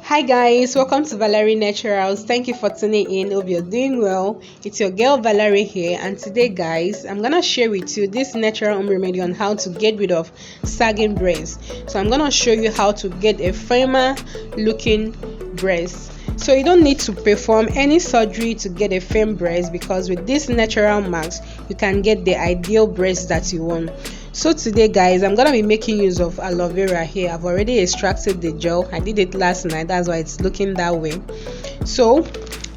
Hi guys, welcome to Valerie Naturals. Thank you for tuning in. Hope you're doing well. It's your girl Valerie here, and today guys, I'm gonna share with you this natural home remedy on how to get rid of sagging breasts. So I'm gonna show you how to get a firmer looking breast. So you don't need to perform any surgery to get a firm breast, because with this natural mask you can get the ideal breast that you want. So today guys, I'm gonna be making use of aloe vera here. I've already extracted the gel. I did it last night, that's why it's looking that way. So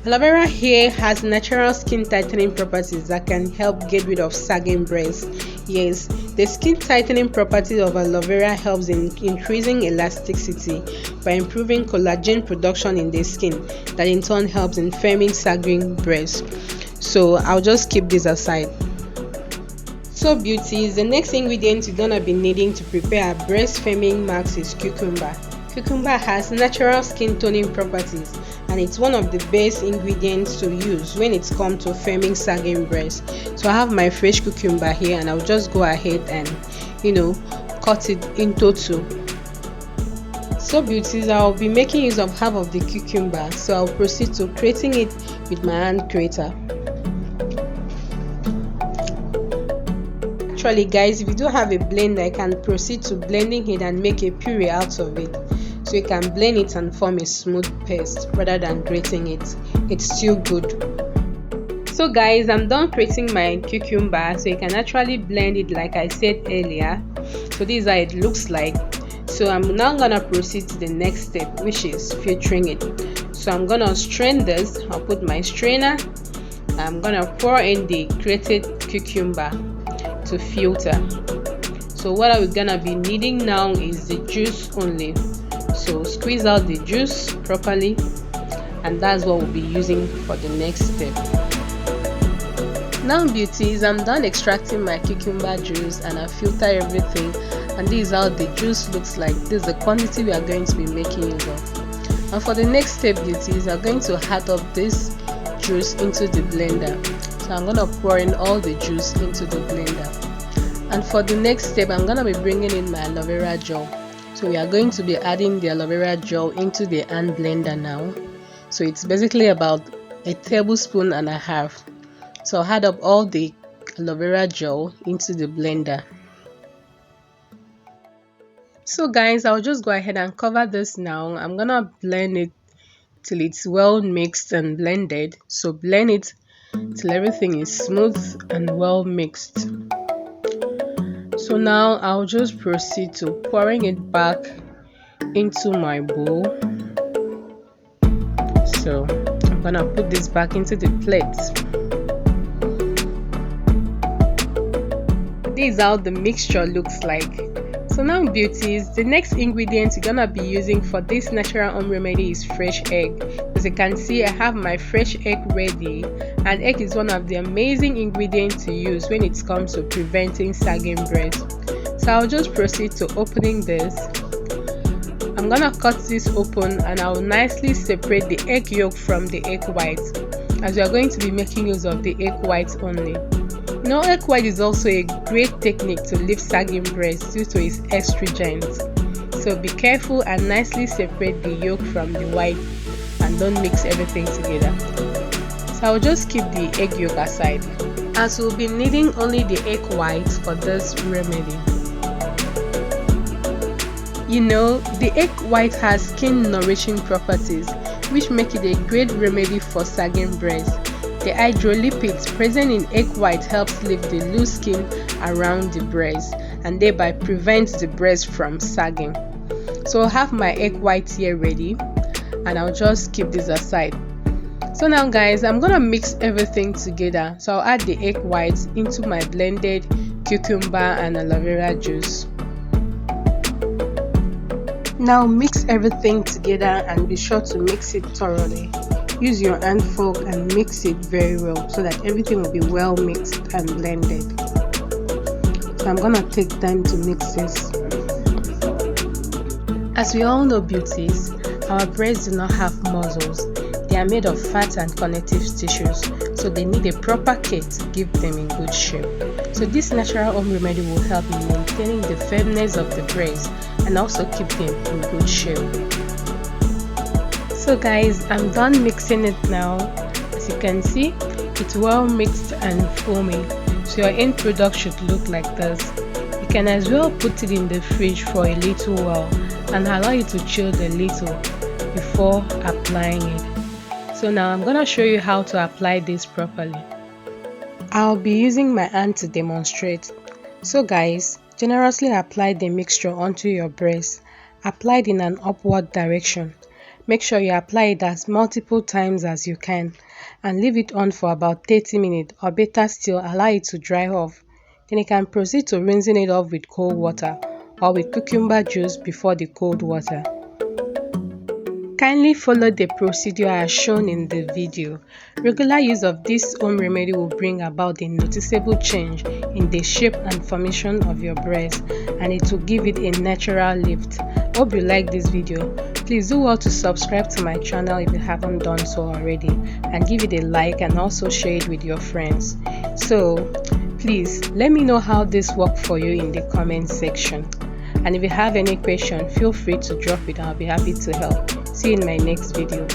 aloe vera here has natural skin tightening properties that can help get rid of sagging breasts. Yes, the skin tightening property of aloe vera helps in increasing elasticity by improving collagen production in the skin, that in turn helps in firming sagging breasts. So I'll just keep this aside. So beauties, the next ingredient you're gonna be needing to prepare a breast firming mask is cucumber. Cucumber has natural skin toning properties, and it's one of the best ingredients to use when it comes to firming sagging breasts. So I have my fresh cucumber here, and I'll just go ahead and cut it into two. So beauties, I'll be making use of half of the cucumber, so I'll proceed to grating it with my hand grater. Actually guys, if you don't have a blender, I can proceed to blending it and make a puree out of it, so you can blend it and form a smooth paste rather than grating it. It's still good. So guys, I'm done grating my cucumber, so you can actually blend it like I said earlier. So this is how it looks like. So I'm now gonna proceed to the next step, which is filtering it. So I'm gonna strain this. I'll put my strainer. I'm gonna pour in the grated cucumber to filter. So what are we gonna be needing now is the juice only. So squeeze out the juice properly, and that's what we'll be using for the next step. Now beauties, I'm done extracting my cucumber juice and I filter everything, and this is how the juice looks like. This is the quantity we are going to be making use of. And for the next step beauties, I'm going to add up this juice into the blender. So I'm gonna pour in all the juice into the blender. And for the next step, I'm gonna be bringing in my aloe vera gel. So we are going to be adding the aloe vera gel into the hand blender now. So it's basically about a tablespoon and a half. So I'll add up all the aloe vera gel into the blender. So guys, I'll just go ahead and cover this now. I'm gonna blend it till it's well mixed and blended. So blend it till everything is smooth and well mixed. So now I'll just proceed to pouring it back into my bowl. So I'm gonna put this back into the plate. This is how the mixture looks like. So now beauties, the next ingredient you're gonna be using for this natural home remedy is fresh egg. As you can see, I have my fresh egg ready, and egg is one of the amazing ingredients to use when it comes to preventing sagging breasts. So I'll just proceed to opening this. I'm gonna cut this open, and I'll nicely separate the egg yolk from the egg white, as we are going to be making use of the egg white only. Egg white is also a great technique to lift sagging breasts due to its estrogens. So be careful and nicely separate the yolk from the white, and don't mix everything together. So I'll just keep the egg yolk aside, as we'll be needing only the egg white for this remedy. The egg white has skin nourishing properties, which make it a great remedy for sagging breasts. The hydrolipids present in egg white helps lift the loose skin around the breast, and thereby prevents the breast from sagging. So I have my egg white here ready, and I'll just keep this aside. So now guys, I'm gonna mix everything together. So I'll add the egg whites into my blended cucumber and aloe vera juice. Now mix everything together and be sure to mix it thoroughly. Use your hand fork and mix it very well, so that everything will be well mixed and blended. So I'm gonna take time to mix this. As we all know beauties, our breasts do not have muscles. They are made of fat and connective tissues, so they need a proper care to keep them in good shape. So this natural home remedy will help in maintaining the firmness of the breast and also keep them in good shape. So guys, I'm done mixing it now. As you can see, it's well mixed and foamy, so your end product should look like this. You can as well put it in the fridge for a little while and allow it to chill a little before applying it. So now I'm gonna show you how to apply this properly. I'll be using my hand to demonstrate. So guys, generously apply the mixture onto your breast. Apply it in an upward direction. Make sure you apply it as multiple times as you can and leave it on for about 30 minutes, or better still, allow it to dry off. Then you can proceed to rinsing it off with cold water or with cucumber juice before the cold water. Kindly follow the procedure as shown in the video. Regular use of this home remedy will bring about a noticeable change in the shape and formation of your breast, and it will give it a natural lift. Hope you like this video. Please do well to subscribe to my channel if you haven't done so already, and give it a like and also share it with your friends. So please let me know how this worked for you in the comment section. And if you have any question, feel free to drop it. I'll be happy to help. See you in my next video.